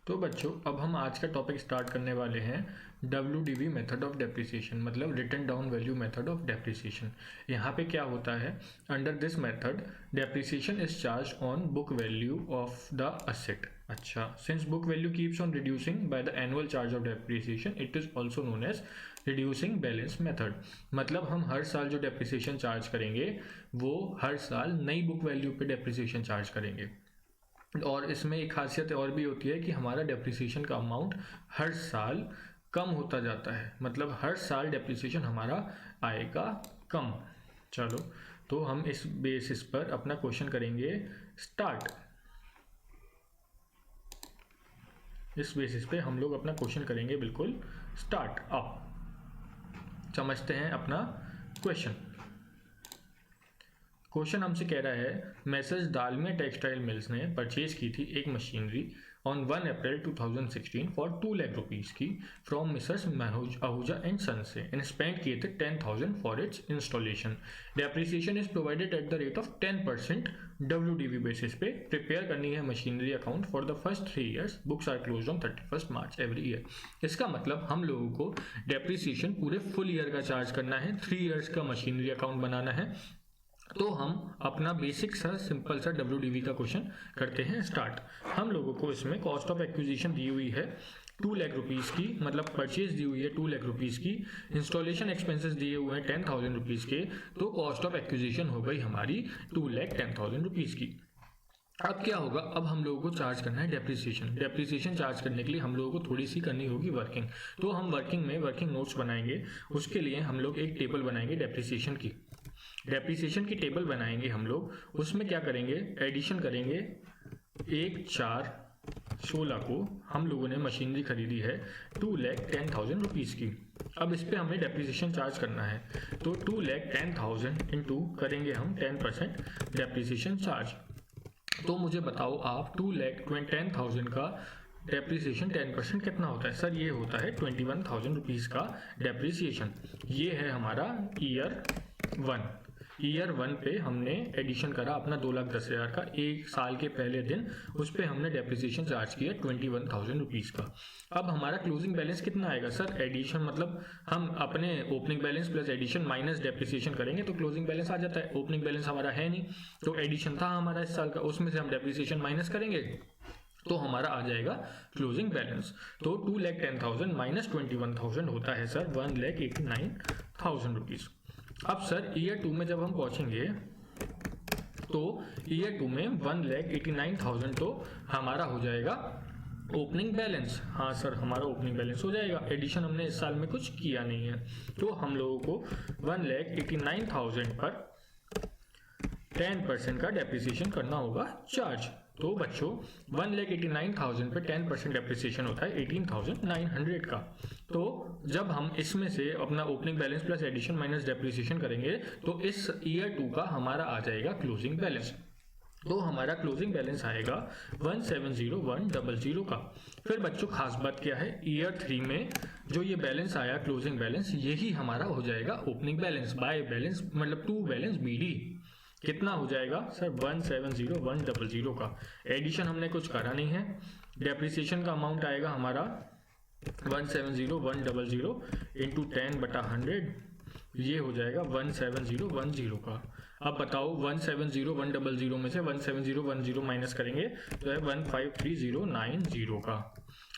तो बच्चों अब हम आज का टॉपिक स्टार्ट करने वाले हैं WDV मेथड ऑफ डेप्रिसिएशन, मतलब written down value method of depreciation. यहाँ पे क्या होता है, under this method depreciation is charge on book value of the asset. अच्छा, since book value keeps on reducing by the annual charge of depreciation it is also known as reducing balance method. मतलब हम हर साल जो depreciation charge करेंगे वो हर साल नई book value पे डेप्रिसिएशन चार्ज करेंगे। और इसमें एक खासियत और भी होती है कि हमारा डेप्रिसिएशन का अमाउंट हर साल कम होता जाता है, मतलब हर साल डेप्रिसिएशन हमारा आएगा कम। चलो, तो हम इस बेसिस पर अपना क्वेश्चन करेंगे स्टार्ट। इस बेसिस पे हम लोग अपना क्वेश्चन करेंगे बिल्कुल स्टार्ट। अब समझते हैं अपना क्वेश्चन। क्वेश्चन हमसे कह रहा है मैसेज दालमिया टेक्सटाइल मिल्स ने परचेज की थी एक machinery on 1 April 2016 for 2 lakh rupees की from Messrs Ahuja and son से एंड स्पेंड किए थे 10,000 for its installation. Depreciation is provided at the rate of 10% WDV basis पे। प्रिपेयर करनी है machinery account for the first 3 years. Books are close on 31 March every year. इसका मतलब हम लोगों को डेप्रिसिएशन पूरे फुल ईयर का चार्ज करना है, 3 ईयर्स का मशीनरी अकाउंट बनाना है। तो हम अपना बेसिक सा सिंपल सा WDV का क्वेश्चन करते हैं स्टार्ट। हम लोगों को इसमें कॉस्ट ऑफ एक्विजिशन दी हुई है 2 लाख रुपीज की, मतलब परचेज दी हुई है 2 लाख रुपीज की, इंस्टॉलेशन एक्सपेंसेस दिए हुए हैं 10,000 रुपीज के, तो कॉस्ट ऑफ एक्विजिशन हो गई हमारी 2,10,000 रुपीज की। अब क्या होगा, अब हम लोगों को चार्ज करना है डेप्रिसिएशन। डेप्रिसिएशन चार्ज करने के लिए हम लोगों को थोड़ी सी करनी होगी वर्किंग। तो हम वर्किंग नोट्स बनाएंगे। उसके लिए हम लोग एक टेबल बनाएंगे डेप्रिसिएशन की। डेप्रिसिएशन की टेबल बनाएंगे हम लोग, उसमें क्या करेंगे, एडिशन करेंगे 1/4/16 को हम लोगों ने मशीनरी खरीदी है 2,10,000 रुपीज की। अब इस पे हमें डेप्रिसिएशन चार्ज करना है, तो 2,10,000 इंटू करेंगे हम 10% डेप्रिसिएशन चार्ज। तो मुझे बताओ आप 2,10,000 का डेप्रिसिएशन 10% कितना होता है? सर ये होता है 21,000 रुपीज का डेप्रिसिएशन। ये है हमारा ईयर 1। ईयर 1 पे हमने एडिशन करा अपना 2,10,000 का, एक साल के पहले दिन उस पे हमने डेप्रिसिएशन चार्ज किया 21,000 रुपीज का। अब हमारा क्लोजिंग बैलेंस कितना आएगा? सर एडिशन मतलब हम अपने opening balance plus addition minus depreciation करेंगे तो क्लोजिंग बैलेंस आ जाता है। ओपनिंग बैलेंस हमारा है नहीं, तो एडिशन था हमारा इस साल का, उसमें से हम डेप्रिसिएशन माइनस करेंगे तो हमारा आ जाएगा क्लोजिंग बैलेंस। तो 2,10,000 माइनस 21,000 होता है सर 1,89,000 रुपीज। अब सर ईयर 2 में जब हम पहुंचेंगे तो ईयर 2 में 1,89,000 तो हमारा हो जाएगा ओपनिंग बैलेंस। हाँ सर, हमारा ओपनिंग बैलेंस हो जाएगा, एडिशन हमने इस साल में कुछ किया नहीं है। तो हम लोगों को 1,89,000 पर 10% का डेप्रिसिएशन करना होगा चार्ज। तो बच्चों 1,89,000 पे 10% डेप्रिसिएशन होता है 18,900 का। तो जब हम इसमें से अपना opening balance plus addition minus depreciation करेंगे तो इस ईयर 2 का हमारा आ जाएगा क्लोजिंग बैलेंस। तो हमारा क्लोजिंग बैलेंस आएगा 1,70,100 का। फिर बच्चों खास बात क्या है, ईयर 3 में जो ये बैलेंस आया क्लोजिंग बैलेंस, यही हमारा हो जाएगा ओपनिंग बैलेंस बाय बैलेंस, मतलब टू बैलेंस BD। कितना हो जाएगा सर 1,70,100 का। एडिशन हमने कुछ करा नहीं है, डेप्रिसिएशन का अमाउंट आएगा हमारा 1,70,100 इंटू 10/100, ये हो जाएगा 1,70,100 का। अब बताओ 1,70,100 में से 1,70,100 माइनस करेंगे तो है 1,53,090 का।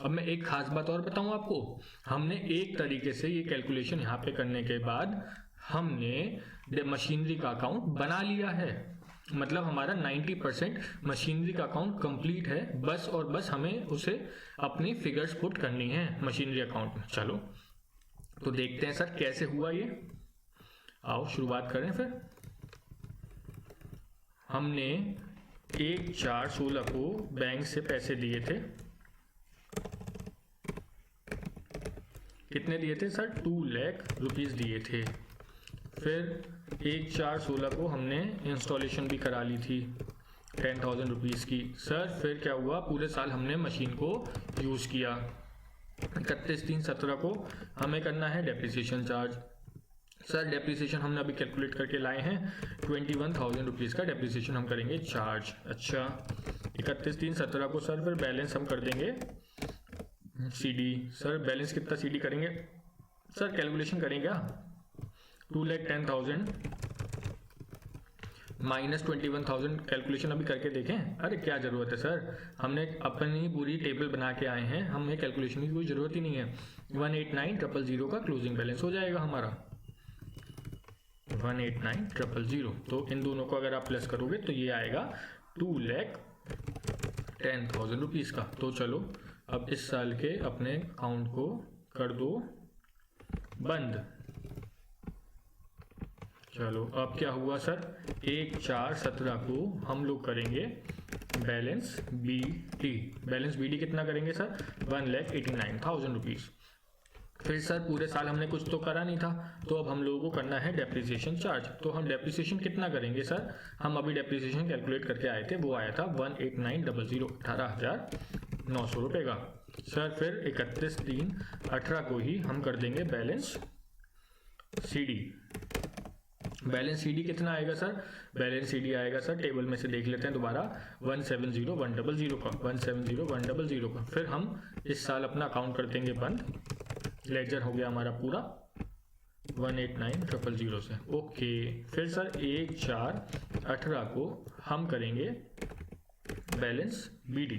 अब मैं एक खास बात और बताऊं आपको, हमने एक तरीके से ये कैलकुलेशन यहाँ पे करने के बाद हमने मशीनरी का अकाउंट बना लिया है, मतलब हमारा 90% मशीनरी का अकाउंट कंप्लीट है। बस और बस हमें उसे अपनी फिगर्स पुट करनी है मशीनरी अकाउंट में। चलो तो देखते हैं सर कैसे हुआ ये। आओ शुरुआत करें फिर। हमने 1/4/16 को बैंक से पैसे लिए थे। कितने दिए थे सर? 2 लाख रुपीज दिए थे। फिर 1/4/16 को हमने इंस्टॉलेशन भी करा ली थी 10,000 रुपीज़ की। सर फिर क्या हुआ, पूरे साल हमने मशीन को यूज़ किया। 31/3/17 को हमें करना है डेप्रिसिएशन चार्ज। सर डेप्रिसिएशन हमने अभी कैलकुलेट करके लाए हैं 21,000 रुपीज़ का डेप्रिसिएशन हम करेंगे चार्ज। अच्छा 31/3/17 को सर फिर बैलेंस हम कर देंगे CD सर बैलेंस कितना CD करेंगे सर, कैलकुलेशन करें क्या? 2,10,000 -21,000 कैलकुलेशन अभी करके देखें? अरे क्या ज़रूरत है सर, हमने अपनी पूरी टेबल बना के आए हैं, हमें कैलकुलेशन की कोई ज़रूरत ही नहीं है। 189,000 का क्लोजिंग बैलेंस हो जाएगा हमारा 189,000। तो इन दोनों को अगर आप प्लस करोगे तो ये आएगा 2,10,000 रुपीज़ का। तो चलो अब इस साल के अपने अकाउंट को कर दो बंद। चलो अब क्या हुआ सर, 1/4/17 को हम लोग करेंगे बैलेंस BD। बैलेंस BD कितना करेंगे सर? 1,89,000 रुपीज़। फिर सर पूरे साल हमने कुछ तो करा नहीं था, तो अब हम लोगों को करना है डेप्रिसिएशन चार्ज। तो हम डेप्रिसिएशन कितना करेंगे सर? हम अभी डेप्रिसिएशन कैलकुलेट करके आए थे, वो आया था 189,000 18,900 रुपये का। सर फिर 31/3/18 को ही हम कर देंगे बैलेंस CD। बैलेंस CD कितना आएगा सर? बैलेंस CD आएगा सर, टेबल में से देख लेते हैं दोबारा, 170,100 का, 170,100 का। फिर हम इस साल अपना अकाउंट कर देंगे बंद, लेजर हो गया हमारा पूरा 189,000 से। ओके, फिर सर 1/4/18 को हम करेंगे बैलेंस BD।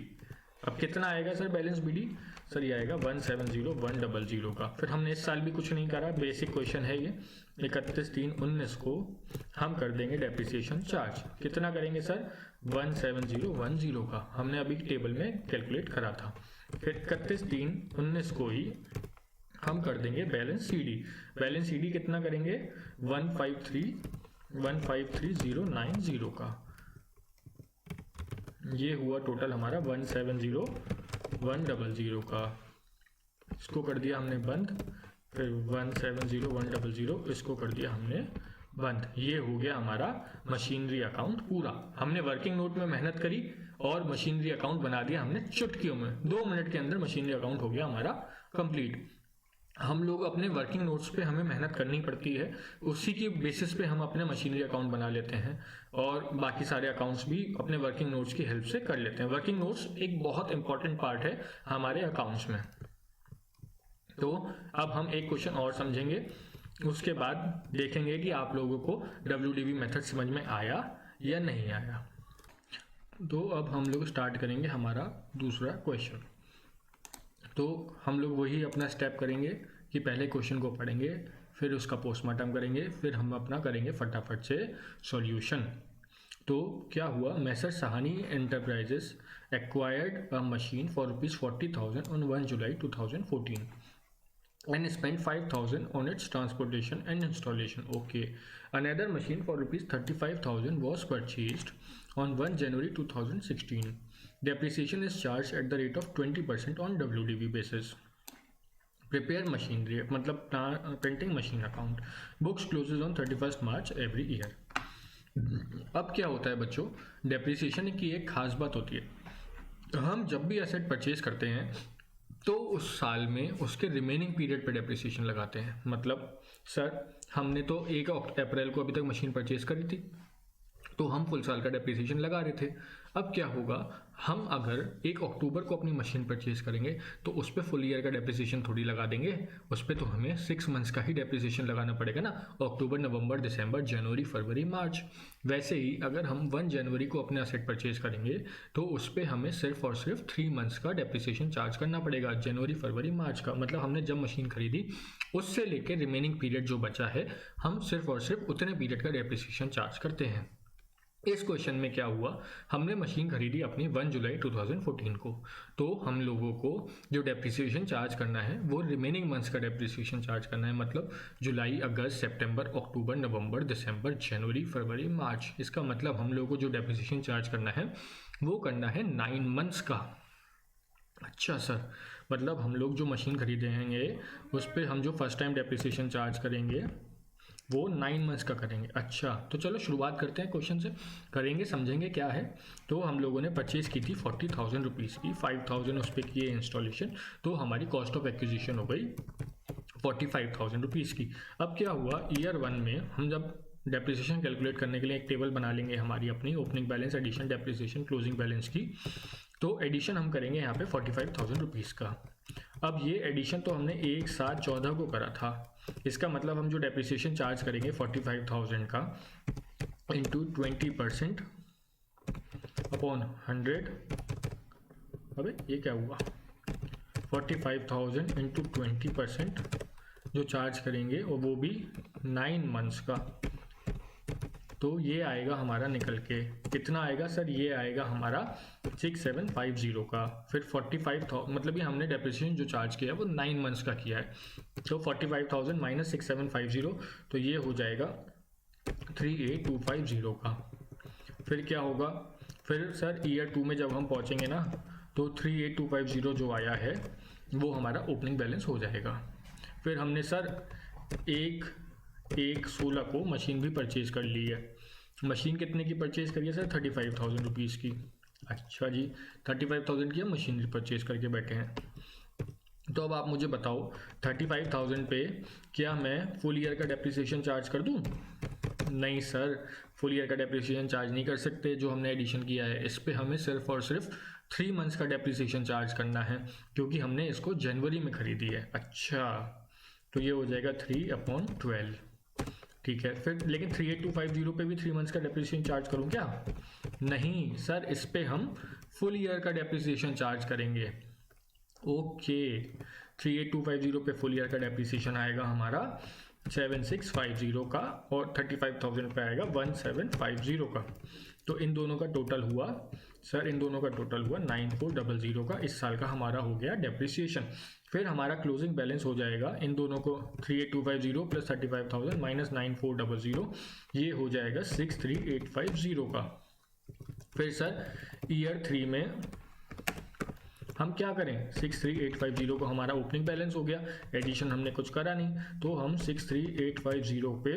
अब कितना आएगा सर बैलेंस BD? सर ये आएगा 170,100 का। फिर हमने इस साल भी कुछ नहीं करा, बेसिक क्वेश्चन है ये। 31/3/19 को हम कर देंगे डेप्रिसिएशन चार्ज। कितना करेंगे सर? 170,10 का, हमने अभी टेबल में कैलकुलेट करा था। फिर 31/3/19 को ही हम कर देंगे बैलेंस CD। बैलेंस CD कितना करेंगे? 153,090 का। ये हुआ टोटल हमारा 170,100 का। इसको कर दिया हमने बंद, फिर 170,100 इसको कर दिया हमने बंद। ये हो गया हमारा मशीनरी अकाउंट पूरा। हमने वर्किंग नोट में मेहनत करी और मशीनरी अकाउंट बना दिया हमने चुटकियों में। 2 मिनट के अंदर मशीनरी अकाउंट हो गया हमारा कंप्लीट। हम लोग अपने वर्किंग नोट्स पे हमें मेहनत करनी पड़ती है, उसी की बेसिस पे हम अपने मशीनरी अकाउंट बना लेते हैं और बाकी सारे अकाउंट्स भी अपने वर्किंग नोट्स की हेल्प से कर लेते हैं। वर्किंग नोट्स एक बहुत इंपॉर्टेंट पार्ट है हमारे अकाउंट्स में। तो अब हम एक क्वेश्चन और समझेंगे, उसके बाद देखेंगे कि आप लोगों को WDV मेथड समझ में आया या नहीं आया। तो अब हम लोग स्टार्ट करेंगे हमारा दूसरा क्वेश्चन। तो हम लोग वही अपना स्टेप करेंगे कि पहले क्वेश्चन को पढ़ेंगे, फिर उसका पोस्टमार्टम करेंगे, फिर हम अपना करेंगे फटाफट से सॉल्यूशन। तो क्या हुआ, Messrs Sahani enterprises acquired a machine for ₹40,000 on 1 July 2014 and spent 5,000 on its transportation and installation. Okay, another machine for ₹35,000 was purchased on 1 January 2016. Depreciation is charged at the rate of 20% on WDV basis. Prepare machinery मतलब printing machine account. Books closes on 31st March every year. अब क्या होता है बच्चों, depreciation की एक खास बात होती है, हम जब भी एसेट परचेज करते हैं तो उस साल में उसके रिमेनिंग पीरियड पे डेप्रिसिएशन लगाते हैं। मतलब सर हमने तो 1 अप्रैल को अभी तक मशीन परचेज करी थी, तो हम फुल साल का डेप्रिसिएशन लगा रहे थे। अब क्या होगा, हम अगर 1 अक्टूबर को अपनी मशीन परचेज करेंगे तो उस पर फुल ईयर का डेप्रिसिएशन थोड़ी लगा देंगे, उस पर तो हमें 6 मंथ्स का ही डेप्रिसिएशन लगाना पड़ेगा ना, अक्टूबर, नवंबर, दिसंबर, जनवरी, फरवरी, मार्च। वैसे ही अगर हम 1 जनवरी को अपने असेट परचेज करेंगे तो उस पर हमें सिर्फ और सिर्फ 3 मंथ्स का डेप्रिसिएशन चार्ज करना पड़ेगा, जनवरी, फरवरी, मार्च का। मतलब हमने जब मशीन खरीदी उससे लेकर रिमेनिंग पीरियड जो बचा है, हम सिर्फ और सिर्फ उतने पीरियड का डेप्रिसिएशन चार्ज करते हैं। इस क्वेश्चन में क्या हुआ, हमने मशीन खरीदी अपनी 1 जुलाई 2014 को, तो हम लोगों को जो डेप्रिसिएशन चार्ज करना है वो रिमेनिंग मंथ्स का डेप्रिसिएशन चार्ज करना है। मतलब जुलाई, अगस्त, सितंबर, अक्टूबर, नवंबर, दिसंबर, जनवरी, फरवरी, मार्च। इसका मतलब हम लोगों को जो डेप्रिसिएशन चार्ज करना है वो करना है 9 मंथ्स का। अच्छा सर, मतलब हम लोग जो मशीन खरीदेंगे उस पर हम जो फर्स्ट टाइम डेप्रिसिएशन चार्ज करेंगे वो 9 मंथ्स का करेंगे। अच्छा, तो चलो शुरुआत करते हैं क्वेश्चन से, करेंगे समझेंगे क्या है। तो हम लोगों ने परचेज़ की थी 40,000 रुपीज़ की, 5,000 उस पर किए इंस्टॉलेशन, तो हमारी कॉस्ट ऑफ एक्विजिशन हो गई 45,000 रुपीज़ की। अब क्या हुआ, ईयर 1 में हम जब डेप्रिसिएशन कैलकुलेट करने के लिए एक टेबल बना लेंगे हमारी अपनी opening balance, addition, depreciation, closing balance की। तो एडिशन हम करेंगे यहाँ पे 45,000 रुपीज़ का। अब ये एडिशन तो हमने 1/7/14 को करा था, इसका मतलब हम जो डेप्रिसिएशन चार्ज करेंगे 45,000 का इंटू 20% अपॉन 100, अबे ये क्या हुआ, 45,000 इंटू 20% जो चार्ज करेंगे और वो भी 9 मंथ्स का, तो ये आएगा हमारा निकल के कितना आएगा सर, ये आएगा हमारा 6750 का। फिर 45,000 मतलब ये हमने डेप्रिसिएशन जो चार्ज किया है वो 9 मंथ्स का किया है, तो 45,000 माइनस 6750 तो ये हो जाएगा 38250 का। फिर क्या होगा, फिर सर ईयर 2 में जब हम पहुंचेंगे ना तो 38250 जो आया है वो हमारा ओपनिंग बैलेंस हो जाएगा। फिर हमने सर एक 16 को मशीन भी परचेज कर ली है। मशीन कितने की परचेज करी है सर, 35,000 रुपीज़ की। अच्छा जी, 35,000 की हम मशीनरी परचेज करके बैठे हैं। तो अब आप मुझे बताओ 35,000 पे क्या मैं फुल ईयर का डेप्रिसिएशन चार्ज कर दूं? नहीं सर, फुल ईयर का डेप्रिसिएशन चार्ज नहीं कर सकते। जो हमने एडिशन किया है इस पे हमें सिर्फ और सिर्फ 3 मंथ्स का डेप्रिसिएशन चार्ज करना है, क्योंकि हमने इसको जनवरी में खरीदी है। अच्छा, तो ये हो जाएगा 3/12, ठीक है। फिर लेकिन 38250 पे भी 3 मंथ्स का डेप्रिसिएशन चार्ज करूं क्या? नहीं सर, इस पे हम फुल ईयर का डेप्रिसिएशन चार्ज करेंगे। ओके, 38250 पे फुल ईयर का डेप्रिसिएशन आएगा हमारा 7650 का और 35,000 पे आएगा 1750 का। तो इन दोनों का टोटल हुआ सर, इन दोनों का टोटल हुआ 9400 का। इस साल का हमारा हो गया डेप्रिसिएशन। फिर हमारा क्लोजिंग बैलेंस हो जाएगा इन दोनों को 38250 प्लस 35,000 माइनस 9400, ये हो जाएगा 63850 का। फिर सर ईयर 3 में हम क्या करें, 63850 को हमारा ओपनिंग बैलेंस हो गया, एडिशन हमने कुछ करा नहीं, तो हम 63850 पे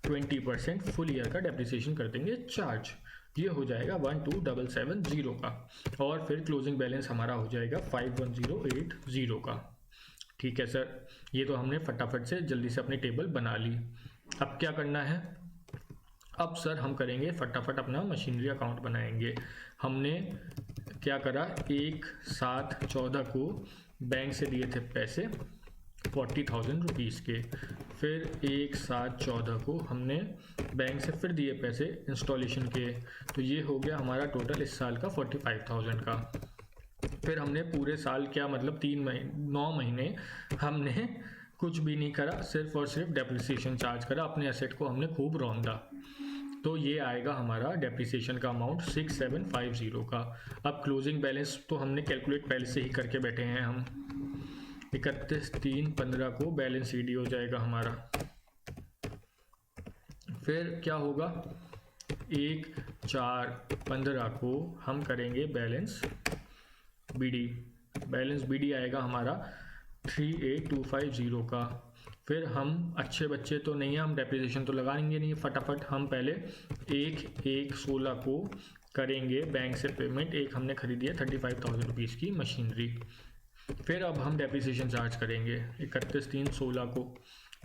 20% फुल ईयर का डेप्रिसिएशन कर देंगे चार्ज, ये हो जाएगा 12770 का। और फिर क्लोजिंग बैलेंस हमारा हो जाएगा 51080 का। ठीक है सर, ये तो हमने फटाफट से जल्दी से अपनी टेबल बना ली। अब क्या करना है, अब सर हम करेंगे फटाफट अपना मशीनरी अकाउंट बनाएंगे। हमने क्या करा, 1/7/14 को बैंक से दिए थे पैसे 40,000 रुपीज़ के। फिर 1/7/14 को हमने बैंक से फिर दिए पैसे इंस्टॉलेशन के, तो ये हो गया हमारा टोटल इस साल का 45,000 का। फिर हमने पूरे साल क्या मतलब 9 महीने हमने कुछ भी नहीं करा, सिर्फ और सिर्फ डेप्रिसिएशन चार्ज करा, अपने एसेट को हमने खूब रौंदा, तो ये आएगा हमारा डेप्रिसिएशन का अमाउंट 6750 का। अब क्लोजिंग बैलेंस तो हमने कैलकुलेट पहले से ही करके बैठे हैं हम, 31/3/15 को बैलेंस ईडी हो जाएगा हमारा। फिर क्या होगा, 1/4/15 को हम करेंगे बैलेंस बीडी। बैलेंस बीडी आएगा हमारा 38250 का। फिर हम अच्छे बच्चे तो नहीं है, हम डेप्रिसिएशन तो लगाएंगे नहीं, फटाफट हम पहले 1/1/16 को करेंगे बैंक से पेमेंट। एक हमने खरीदी है 35,000 रुपीज़ की मशीनरी। फिर अब हम डेप्रिसिएशन चार्ज करेंगे 31/3/16 को,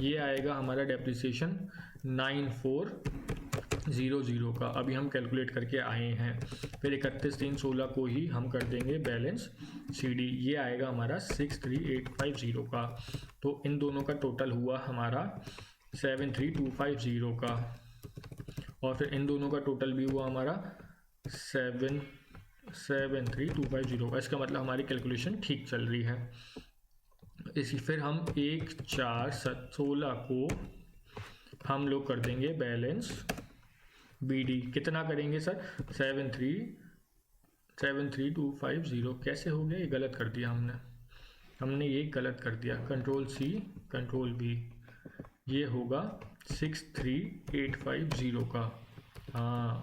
ये आएगा हमारा डेप्रिसिएशन 9400 का, अभी हम कैलकुलेट करके आए हैं। फिर 31/3/16 को ही हम कर देंगे बैलेंस सीडी, ये आएगा हमारा 63850 का। तो इन दोनों का टोटल हुआ हमारा 73250 का, और फिर इन दोनों का टोटल भी हुआ हमारा 73250 का। इसका मतलब हमारी कैलकुलेशन ठीक चल रही है। इसी फिर हम 1/4/16 को हम लोग कर देंगे बैलेंस बीडी। कितना करेंगे सर, 73250। कैसे हो गया, ये गलत कर दिया हमने ये गलत कर दिया, कंट्रोल सी कंट्रोल बी, ये होगा 63850 का। हाँ,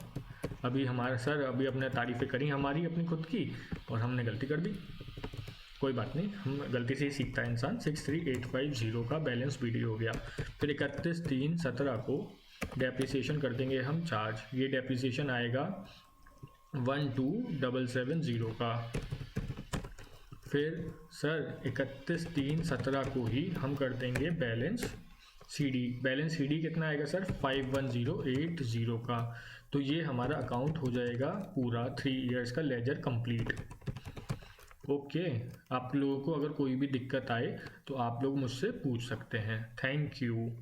अभी हमारा सर अभी अपने तारीफ़ें करी हमारी अपनी खुद की, और हमने गलती कर दी, कोई बात नहीं, हम गलती से ही सीखता है इंसान। 63850 का बैलेंस बीडी हो गया। फिर 31/3/17 को डेप्रिसिएशन कर देंगे हम चार्ज, ये डेप्रिसिएशन आएगा 12770 का। फिर सर 31/3/17 को ही हम कर देंगे बैलेंस सीडी। बैलेंस सीडी कितना आएगा सर, 51080 का। तो ये हमारा अकाउंट हो जाएगा पूरा 3 इयर्स का लेजर कंप्लीट। ओके, आप लोगों को अगर कोई भी दिक्कत आए तो आप लोग मुझसे पूछ सकते हैं। Thank you.